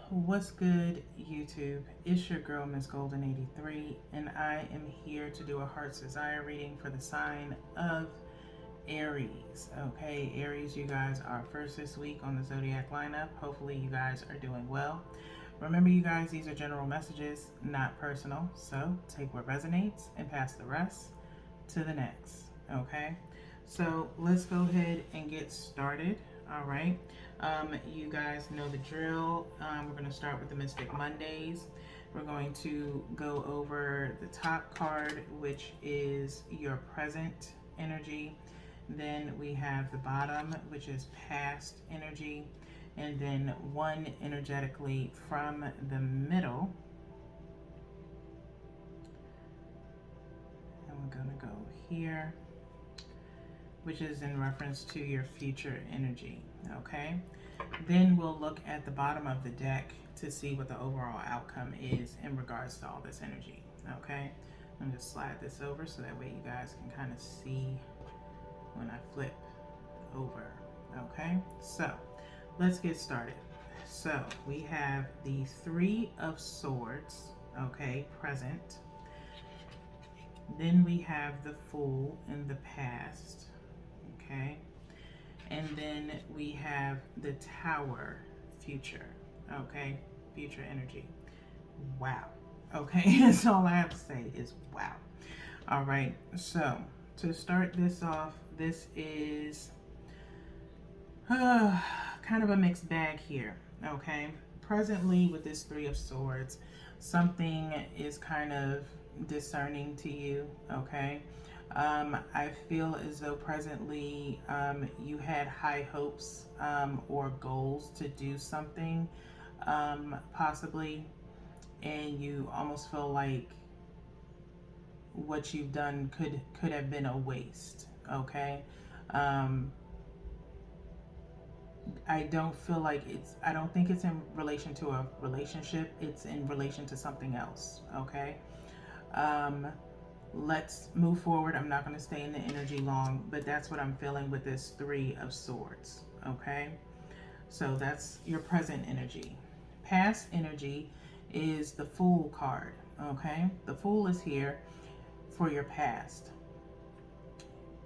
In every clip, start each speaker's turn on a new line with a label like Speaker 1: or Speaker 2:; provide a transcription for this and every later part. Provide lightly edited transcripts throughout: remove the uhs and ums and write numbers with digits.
Speaker 1: What's good, YouTube? It's your girl, Miss Golden 83, and I am here to do a heart's desire reading for the sign of Aries. Okay, Aries, you guys are first this week on the zodiac lineup. Hopefully, you guys are doing well. Remember, you guys, these are general messages, not personal. So take what resonates and pass the rest to the next. Okay, so let's go ahead and get started. All right. You guys know the drill. We're going to start with the Mystic Mondays. We're going to go over the top card, which is your present energy. Then we have the bottom, which is past energy. And then one energetically from the middle. And we're going to go here, which is in reference to your future energy. Okay. Then we'll look at the bottom of the deck to see what the overall outcome is in regards to all this energy. Okay. I'm just slide this over so that way you guys can kind of see when I flip over. Okay. So let's get started. So we have the Three of Swords. Okay. Present. Then we have the Fool in the past. Okay. And then we have the Tower, future. Okay, future energy. Wow. Okay, that's all I have to say is wow. All right, so to start this off, this is kind of a mixed bag here. Okay, presently with this Three of Swords, something is kind of discerning to you. Okay. I feel as though presently you had high hopes or goals to do something, possibly, and you almost feel like what you've done could have been a waste. Okay, I don't feel like I don't think it's in relation to a relationship. It's in relation to something else. Okay. Let's move forward. I'm not going to stay in the energy long, but that's what I'm feeling with this Three of Swords. Okay, so that's your present energy. Past energy is the Fool card. Okay, the Fool is here for your past.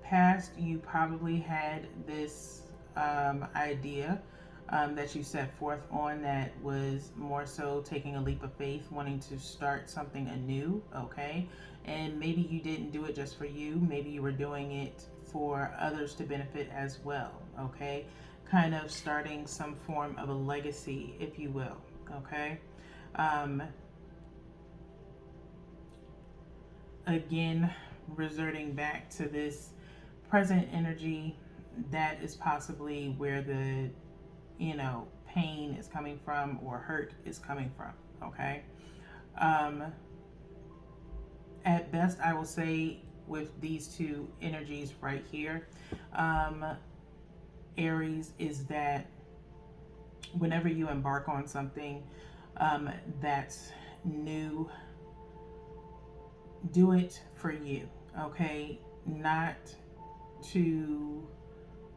Speaker 1: Past, you probably had this idea that you set forth on that was more so taking a leap of faith, wanting to start something anew. Okay, and maybe you didn't do it just for you, maybe you were doing it for others to benefit as well. Okay, kind of starting some form of a legacy, if you will. Okay, again, resorting back to this present energy, that is possibly where the pain is coming from or hurt is coming from. Okay, um at best, I will say with these two energies right here, Aries, is that whenever you embark on something that's new, do it for you. Okay, not to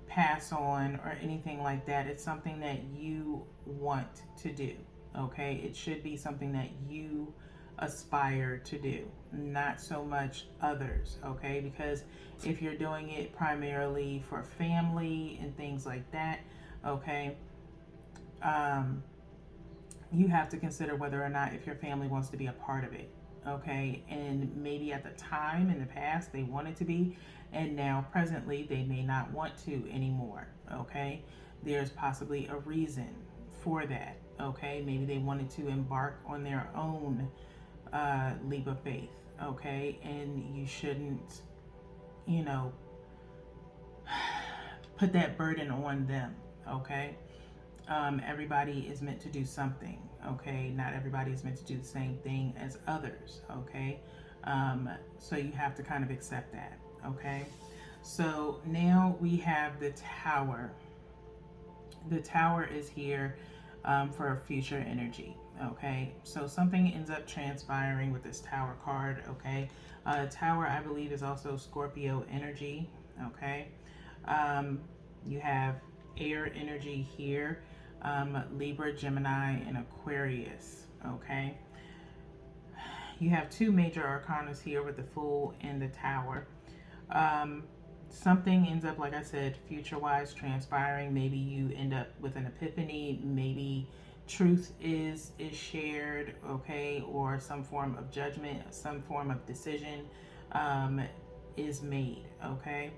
Speaker 1: pass on or anything like that. It's something that you want to do. Okay, it should be something that you aspire to do, not so much others. Okay, because if you're doing it primarily for family and things like that, okay, you have to consider whether or not if your family wants to be a part of it. Okay, and maybe at the time in the past they wanted to be, and now presently they may not want to anymore. Okay, there's possibly a reason for that. Okay, maybe they wanted to embark on their own leap of faith. Okay, and you shouldn't, you know, put that burden on them. Okay, everybody is meant to do something. Okay, not everybody is meant to do the same thing as others. Okay, so you have to kind of accept that. Okay, so now we have the Tower. The Tower is here for future energy. Okay, so something ends up transpiring with this Tower card. Okay, Tower, I believe, is also Scorpio energy. Okay, you have air energy here. Libra, Gemini, and Aquarius. Okay. You have two major arcanas here with the Fool and the Tower. Um, Something ends up, like I said, future-wise transpiring. Maybe you end up with an epiphany. Maybe truth is shared, okay, or some form of judgment, some form of decision um, is made, okay.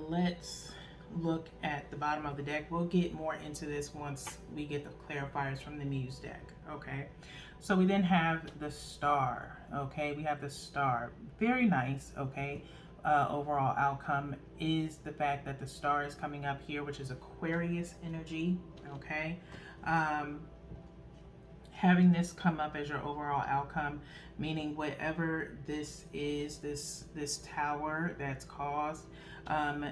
Speaker 1: Let's look at the bottom of the deck. We'll get more into this once we get the clarifiers from the Muse deck, okay. So we then have the Star, okay. We have the Star, very nice, okay. Overall outcome is the fact that the Star is coming up here, which is Aquarius energy, okay. um, Having this come up as your overall outcome, meaning whatever this is, this tower that's caused,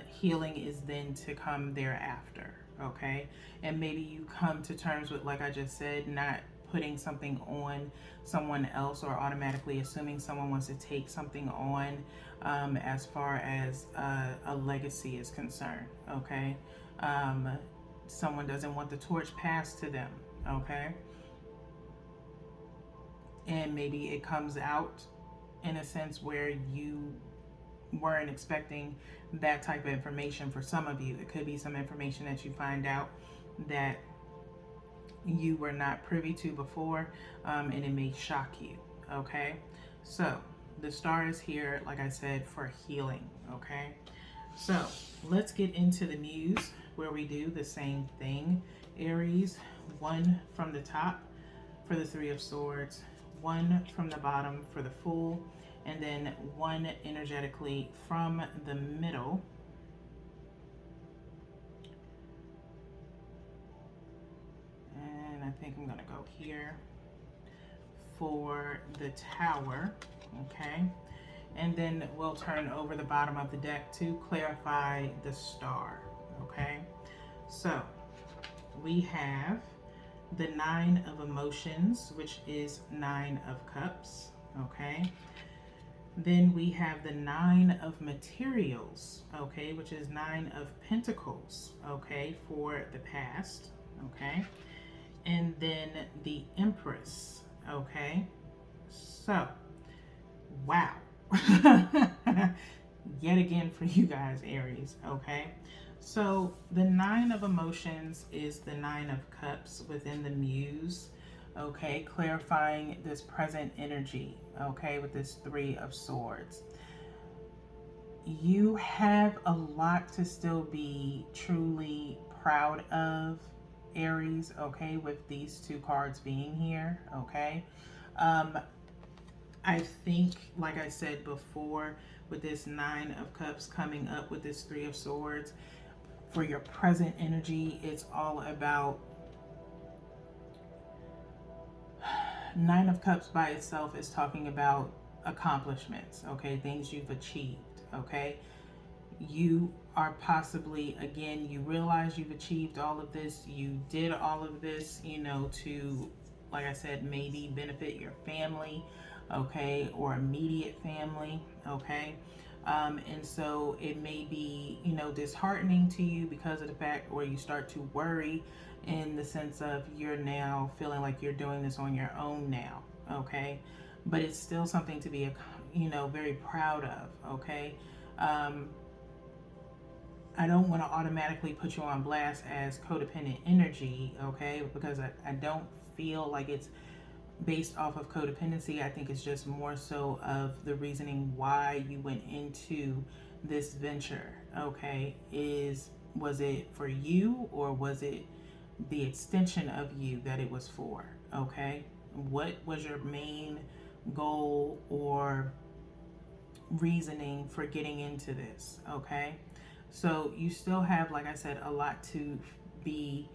Speaker 1: healing is then to come thereafter, okay. And maybe you come to terms with, like I just said, not putting something on someone else or automatically assuming someone wants to take something on, as far as a legacy is concerned, okay. Someone doesn't want the torch passed to them, okay. And maybe it comes out in a sense where you weren't expecting that type of information. For some of you, it could be some information that you find out that you were not privy to before, and it may shock you, okay. So the Star is here, like I said, for healing, okay. So let's get into the Muse, where we do the same thing. Aries, one from the top for the Three of Swords, one from the bottom for the Fool, and then one energetically from the middle. And I think I'm gonna go here for the Tower, okay? And then we'll turn over the bottom of the deck to clarify the Star, okay? So we have the Nine of Emotions, which is Nine of Cups, okay? Then we have the Nine of Materials, okay, which is Nine of Pentacles, okay, for the past, okay? And then the Empress, okay? So, wow. Yet again for you guys, Aries, okay? So the Nine of Emotions is the Nine of Cups within the Muse, okay? Clarifying this present energy, okay, with this Three of Swords. You have a lot to still be truly proud of, Aries, okay, with these two cards being here, okay? I think, like I said before, with this Nine of Cups coming up with this Three of Swords, for your present energy, it's all about Nine of Cups by itself is talking about accomplishments, okay, things you've achieved, okay. You are possibly, again, you realize you've achieved all of this, you did all of this, you know, to, like I said, maybe benefit your family, okay, or immediate family, okay. And so it may be, you know, disheartening to you because of the fact, or you start to worry in the sense of you're now feeling like you're doing this on your own now, okay. But it's still something to be, you know, very proud of, okay. I don't want to automatically put you on blast as codependent energy, okay, because I don't feel like it's based off of codependency. I think it's just more so of the reasoning why you went into this venture, okay. Was it for you, or was it the extension of you that it was for, okay? What was your main goal or reasoning for getting into this, okay? So you still have, like I said, a lot to be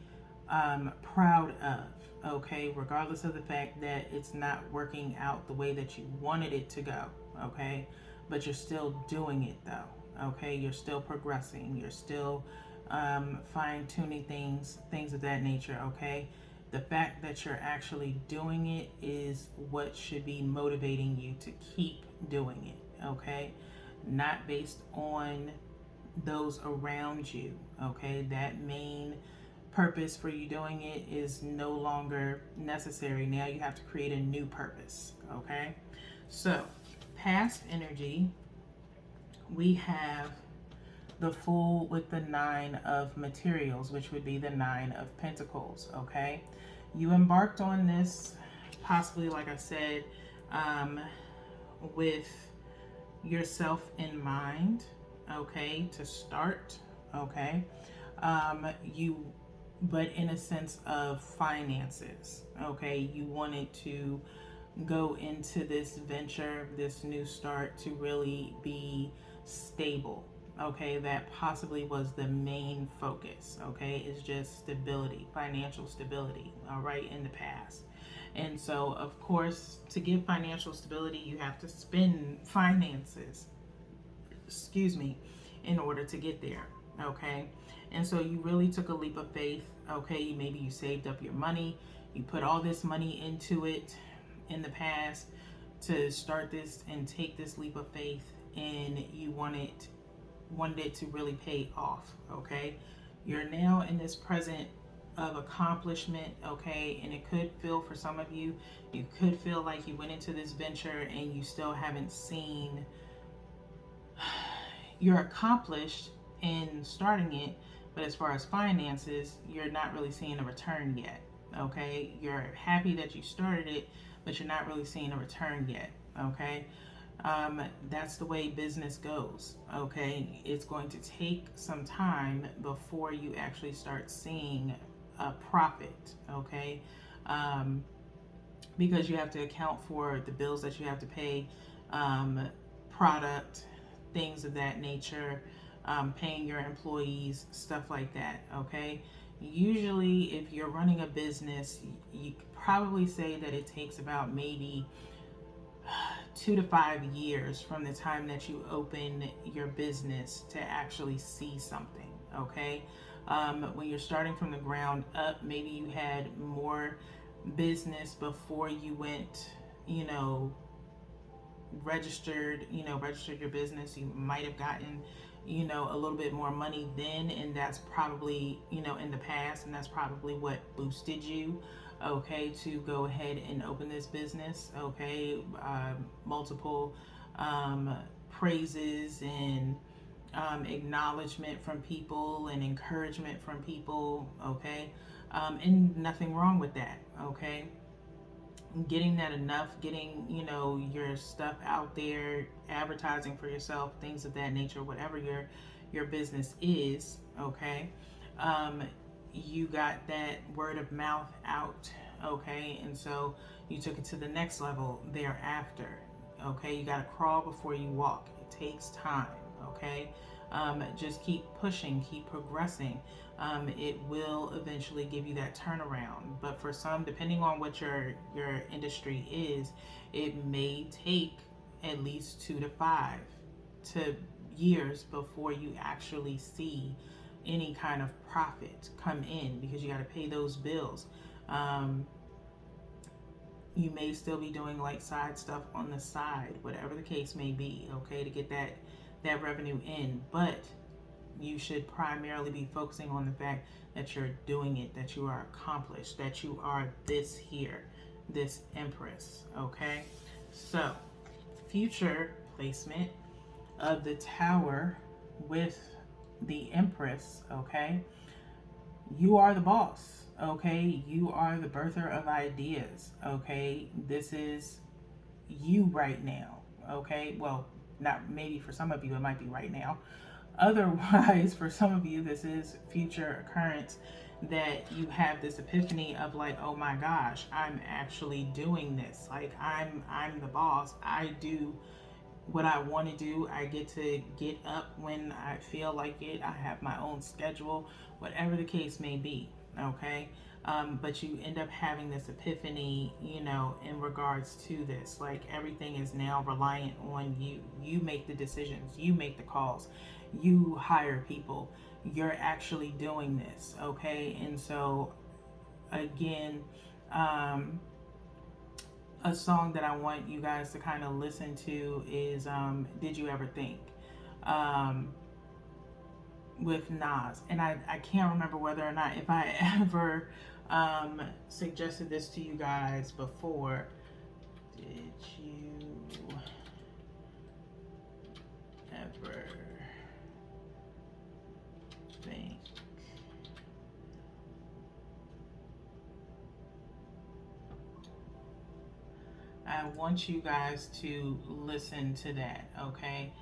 Speaker 1: proud of, okay, regardless of the fact that it's not working out the way that you wanted it to go, okay, but you're still doing it though, okay, you're still progressing, you're still fine-tuning things of that nature, okay. The fact that you're actually doing it is what should be motivating you to keep doing it, okay, not based on those around you, okay. That main purpose for you doing it is no longer necessary. Now you have to create a new purpose. Okay, so past energy, we have the Fool with the Nine of Materials, which would be the Nine of Pentacles. Okay, you embarked on this possibly, like I said, with yourself in mind, okay, to start. Okay, you, but in a sense of finances. Okay, you wanted to go into this venture, this new start, to really be stable. Okay, that possibly was the main focus. Okay, is just stability, financial stability. All right, in the past. And so, of course, to get financial stability, you have to spend finances, excuse me, in order to get there. Okay, and so you really took a leap of faith. Okay, maybe you saved up your money, you put all this money into it in the past to start this and take this leap of faith, and you wanted it to really pay off. Okay, you're now in this present of accomplishment. Okay, and it could feel, for some of you, you could feel like you went into this venture and you still haven't seen, you're accomplished in starting it, but as far as finances, you're not really seeing a return yet. Okay, you're happy that you started it, but you're not really seeing a return yet. Okay, that's the way business goes. Okay, it's going to take some time before you actually start seeing a profit. Okay, because you have to account for the bills that you have to pay, product, things of that nature, paying your employees, stuff like that. Okay, usually if you're running a business, you could probably say that it takes about maybe 2 to 5 years from the time that you open your business to actually see something. Okay, when you're starting from the ground up, maybe you had more business before you went, registered your business. You might have gotten, a little bit more money then, and that's probably, in the past, and that's probably what boosted you, okay, to go ahead and open this business. Okay, multiple praises and acknowledgement from people and encouragement from people. Okay, and nothing wrong with that. Okay, getting that enough, getting, your stuff out there, advertising for yourself, things of that nature, whatever your business is. Okay, you got that word of mouth out. Okay, and so you took it to the next level thereafter. Okay, you got to crawl before you walk. It takes time. Okay, just keep pushing, keep progressing. It will eventually give you that turnaround. But for some, depending on what your industry is, it may take at least 2 to 5 to years before you actually see any kind of profit come in, because you got to pay those bills. You may still be doing like side stuff on the side, whatever the case may be, okay, to get that revenue in. But you should primarily be focusing on the fact that you're doing it, that you are accomplished, that you are this here, this Empress. Okay, so future placement of the Tower with the Empress. Okay, you are the boss. Okay, you are the birther of ideas. Okay, this is you right now. Okay, well, not maybe for some of you it might be right now. Otherwise, for some of you, this is future occurrence, that you have this epiphany of like, oh my gosh, I'm actually doing this. Like, I'm the boss. I do what I want to do. I get to get up when I feel like it. I have my own schedule, whatever the case may be. Okay. But you end up having this epiphany, in regards to this. Like, everything is now reliant on you. You make the decisions, you make the calls, you hire people, you're actually doing this. Okay. And so, again, a song that I want you guys to kind of listen to is Did You Ever Think? with Nas, and I can't remember whether or not if I ever suggested this to you guys before. Did you ever think? I want you guys to listen to that, okay?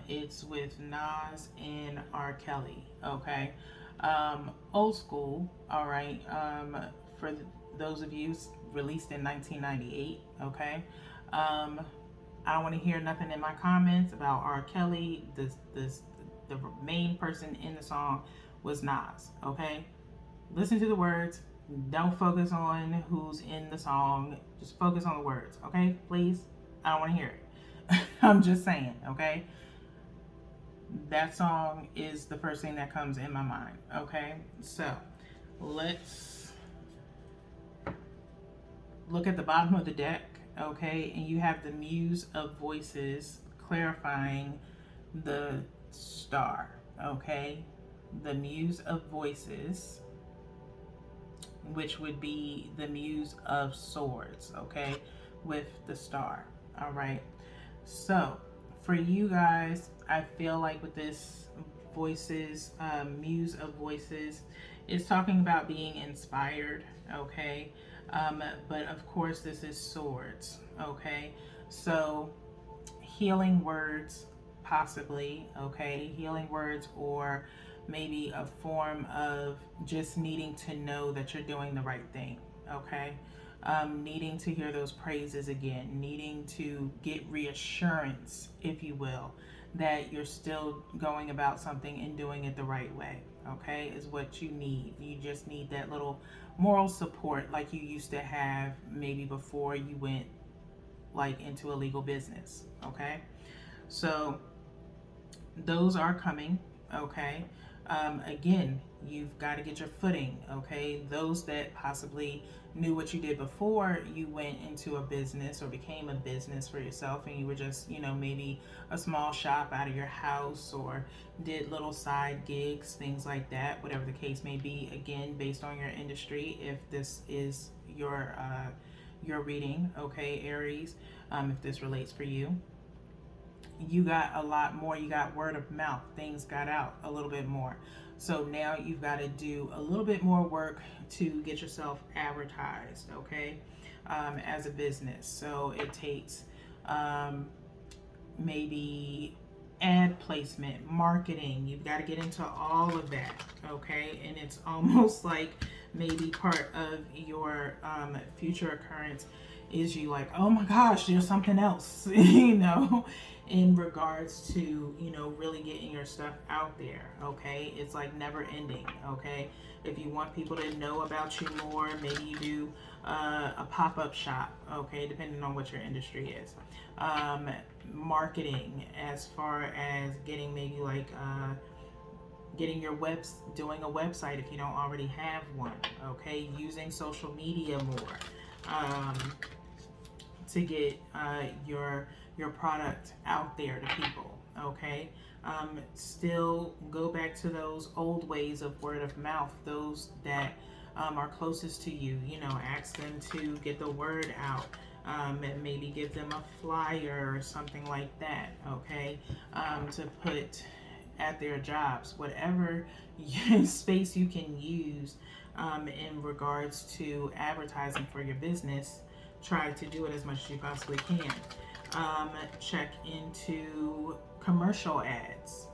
Speaker 1: It's with Nas and R. Kelly, okay? Old school, all right? For those of you released in 1998, okay? I don't want to hear nothing in my comments about R. Kelly. The main person in the song was Nas, okay? Listen to the words. Don't focus on who's in the song. Just focus on the words, okay? Please. I don't want to hear it. I'm just saying, okay? That song is the first thing that comes in my mind, okay? So let's look at the bottom of the deck, okay? And you have the Muse of Voices clarifying the star, okay? The Muse of Voices, which would be the Muse of Swords, okay, with the star. All right. So for you guys, I feel like with this voices, Muse of Voices, it's talking about being inspired, okay. But of course, this is swords, okay. So healing words, possibly, okay, healing words, or maybe a form of just needing to know that you're doing the right thing, okay. Needing to hear those praises again, needing to get reassurance, if you will, that you're still going about something and doing it the right way, okay, is what you need. You just need that little moral support like you used to have maybe before you went like into a legal business, okay. So those are coming, okay. Again, you've got to get your footing, okay. Those that possibly knew what you did before you went into a business or became a business for yourself, and you were just, maybe a small shop out of your house, or did little side gigs, things like that, whatever the case may be. Again, based on your industry, if this is your reading, okay, Aries, if this relates for you, you got a lot more. You got word of mouth. Things got out a little bit more. So now you've got to do a little bit more work to get yourself advertised, okay, as a business. So it takes maybe ad placement, marketing. You've got to get into all of that, okay? And it's almost like maybe part of your future occurrence is you like, oh my gosh, there's something else, in regards to, really getting your stuff out there, okay? It's like never ending, okay? If you want people to know about you more, maybe you do a pop-up shop, okay, depending on what your industry is. Marketing, as far as getting maybe like getting your doing a website if you don't already have one, okay, using social media more, to get your product out there to people, okay. Still go back to those old ways of word of mouth, those that are closest to you, ask them to get the word out, and maybe give them a flyer or something like that, okay, to put at their jobs, whatever space you can use in regards to advertising for your business. Try to do it as much as you possibly can. Check into commercial ads,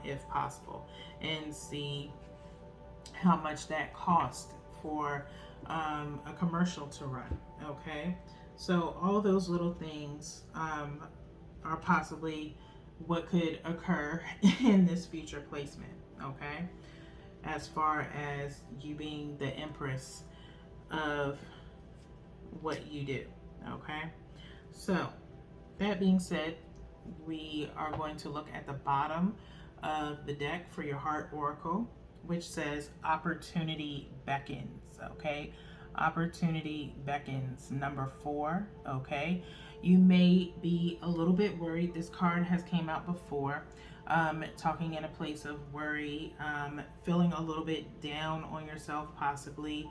Speaker 1: if possible, and see how much that costs for a commercial to run, okay. So all those little things are possibly what could occur in this future placement, okay, as far as you being the empress of what you do, okay. So that being said, we are going to look at the bottom of the deck for your heart oracle, which says opportunity beckons, okay. Opportunity beckons, number 4, okay. You may be a little bit worried. This card has came out before. talking in a place of worry, feeling a little bit down on yourself, possibly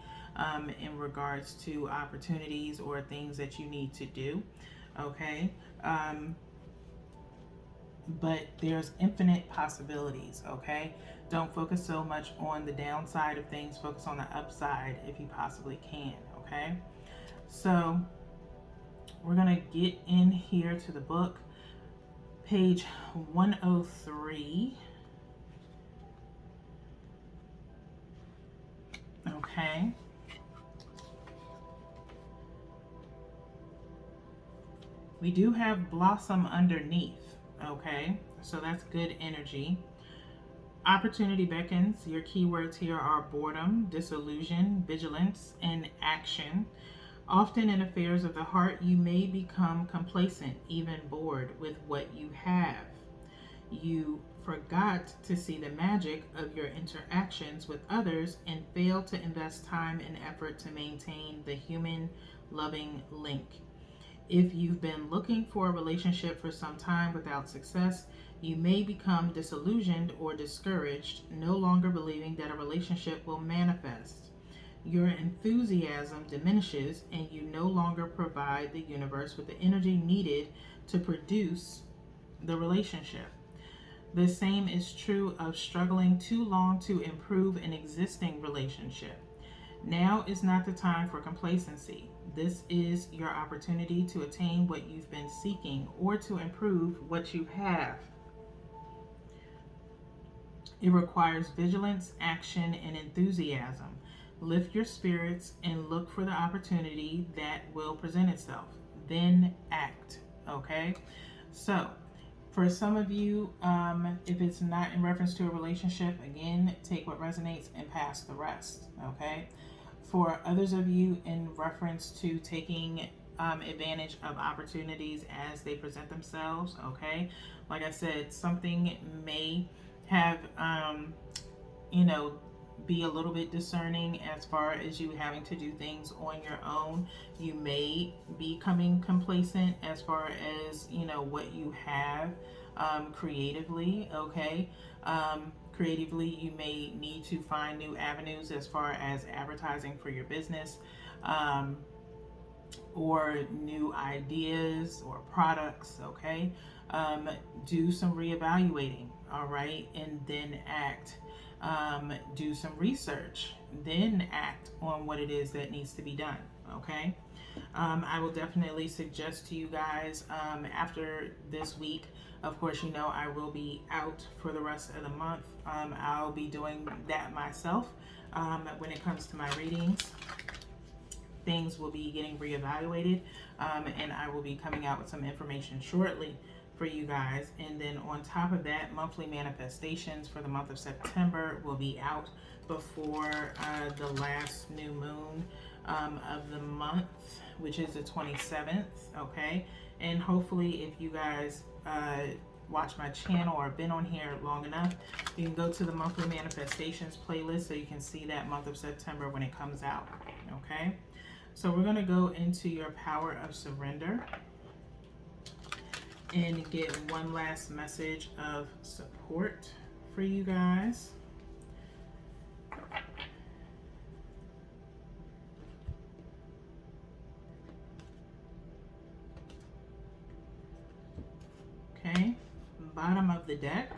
Speaker 1: in regards to opportunities or things that you need to do. Okay. But there's infinite possibilities. Okay. Don't focus so much on the downside of things, focus on the upside if you possibly can. Okay. So we're going to get in here to the book, page 103. Okay. We do have blossom underneath. Okay. So that's good energy. Opportunity beckons. Your keywords here are boredom, disillusion, vigilance, and action. Often in affairs of the heart, you may become complacent, even bored with what you have. You forgot to see the magic of your interactions with others and failed to invest time and effort to maintain the human loving link. If you've been looking for a relationship for some time without success, you may become disillusioned or discouraged, no longer believing that a relationship will manifest. Your enthusiasm diminishes and you no longer provide the universe with the energy needed to produce the relationship. The same is true of struggling too long to improve an existing relationship. Now is not the time for complacency. This is your opportunity to attain what you've been seeking or to improve what you have. It requires vigilance, action, and enthusiasm. Lift your spirits and look for the opportunity that will present itself. Then act. Okay? So, for some of you, if it's not in reference to a relationship, again, take what resonates and pass the rest. Okay? For others of you, in reference to taking advantage of opportunities as they present themselves. Okay? Like I said, something may have, be a little bit discerning as far as you having to do things on your own. You may be becoming complacent as far as, what you have creatively. Okay. Creatively, you may need to find new avenues as far as advertising for your business. Or new ideas or products. Okay. Do some reevaluating. All right. And then act. Do some research, then act on what it is that needs to be done. Okay. I will definitely suggest to you guys, after this week, of course, I will be out for the rest of the month. I'll be doing that myself. When it comes to my readings, things will be getting reevaluated, and I will be coming out with some information shortly for you guys. And then on top of that, monthly manifestations for the month of September will be out before the last new moon of the month, which is the 27th. Okay. And hopefully, if you guys watch my channel or been on here long enough, you can go to the monthly manifestations playlist so you can see that month of September when it comes out. Okay. So we're going to go into your power of surrender and get one last message of support for you guys. Okay, bottom of the deck,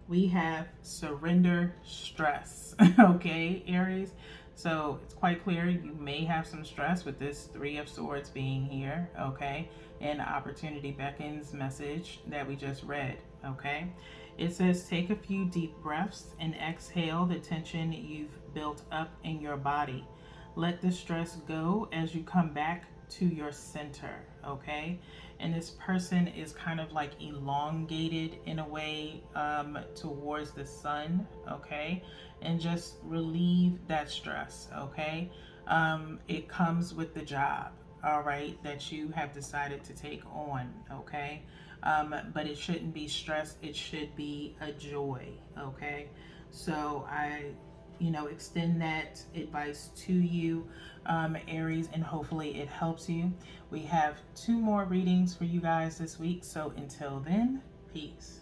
Speaker 1: we have surrender stress. Okay, Aries. So it's quite clear you may have some stress with this Three of Swords being here. Okay, and opportunity beckons message that we just read. Okay, it says take a few deep breaths and exhale the tension you've built up in your body. Let the stress go as you come back to your center. Okay, and this person is kind of like elongated in a way towards the sun. Okay, and just relieve that stress. Okay, it comes with the job, all right, that you have decided to take on. Okay, but it shouldn't be stress, it should be a joy. Okay, so I extend that advice to you, Aries, and hopefully it helps you. We have 2 more readings for you guys this week, so until then, peace.